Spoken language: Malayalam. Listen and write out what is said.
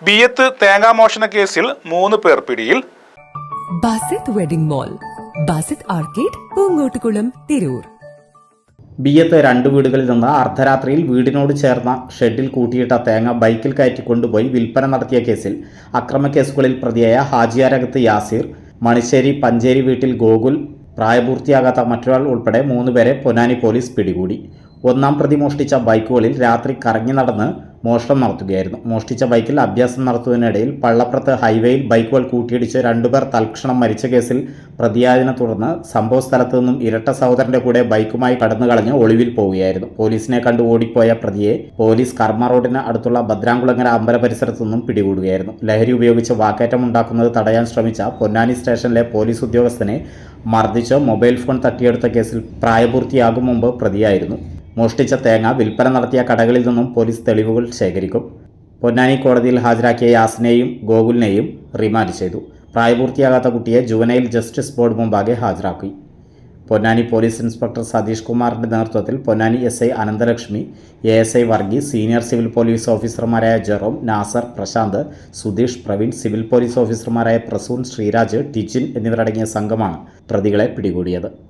ബിയത്ത് തേങ്ങാമോഷണ കേസിൽ 3 പേർ പിടിയിൽ. Basith wedding mall, Basith arcade, Poonkottukulam, Tirur. ബിയത്ത് 2 വീടുകളിൽ നിന്ന് അർദ്ധരാത്രിയിൽ വീടിനോട് ചേർന്ന ഷെഡിൽ കൂട്ടിയിട്ട തേങ്ങ ബൈക്കിൽ കയറ്റി കൊണ്ടുപോയി വിൽപ്പന നടത്തിയ കേസിൽ അക്രമക്കേസുകളിൽ പ്രതിയായ ഹാജിയാരകത്ത് യാസീർ, മണിശ്ശേരി പഞ്ചേരി വീട്ടിൽ ഗോകുൽ, പ്രായപൂർത്തിയാകാത്ത മറ്റൊരാൾ ഉൾപ്പെടെ 3 പേരെ പൊന്നാനി പോലീസ് പിടികൂടി. 1-ാം പ്രതി മോഷ്ടിച്ച ബൈക്കുകളിൽ രാത്രി കറങ്ങി നടന്ന് മോഷണം നടത്തുകയായിരുന്നു. മോഷ്ടിച്ച ബൈക്കിൽ അഭ്യാസം നടത്തുന്നതിനിടയിൽ പള്ളപ്പുറത്ത് ഹൈവേയിൽ ബൈക്കുകൾ കൂട്ടിയിടിച്ച് 2 പേർ തൽക്ഷണം മരിച്ച കേസിൽ പ്രതിയായതിനെ തുടർന്ന് സംഭവസ്ഥലത്തു നിന്നും ഇരട്ട സഹോദരന്റെ കൂടെ ബൈക്കുമായി കടന്നുകളഞ്ഞ് ഒളിവിൽ പോവുകയായിരുന്നു. പോലീസിനെ കണ്ടു ഓടിപ്പോയ പ്രതിയെ പോലീസ് കർമ്മ റോഡിന് അടുത്തുള്ള ഭദ്രാംകുളങ്ങര അമ്പല പരിസരത്തു നിന്നും പിടികൂടുകയായിരുന്നു. ലഹരി ഉപയോഗിച്ച് വാക്കേറ്റം ഉണ്ടാക്കുന്നത് തടയാൻ ശ്രമിച്ച പൊന്നാനി സ്റ്റേഷനിലെ പോലീസ് ഉദ്യോഗസ്ഥനെ മർദ്ദിച്ച് മൊബൈൽ ഫോൺ തട്ടിയെടുത്ത കേസിൽ പ്രായപൂർത്തിയാകും മുമ്പ് പ്രതിയായിരുന്നു. മോഷ്ടിച്ച തേങ്ങ വിൽപ്പന നടത്തിയ കടകളിൽ നിന്നും പോലീസ് തെളിവുകൾ ശേഖരിക്കും. പൊന്നാനി കോടതിയിൽ ഹാജരാക്കിയ യാസിനെയും ഗോകുലിനെയും റിമാൻഡ് ചെയ്തു. പ്രായപൂർത്തിയാകാത്ത കുട്ടിയെ ജുവനൈൽ ജസ്റ്റിസ് ബോർഡ് മുമ്പാകെ ഹാജരാക്കി. പൊന്നാനി പോലീസ് ഇൻസ്പെക്ടർ സതീഷ് കുമാറിന്റെ നേതൃത്വത്തിൽ Ponnani SI Ananthalakshmi, ASI Varghese, senior civil police ഓഫീസർമാരായ Jerome, Nasar, Prashanth, Sudheesh, Praveen, civil police ഓഫീസർമാരായ പ്രസൂൺ, ശ്രീരാജ്, ടിജിൻ എന്നിവരടങ്ങിയ സംഘമാണ് പ്രതികളെ പിടികൂടിയത്.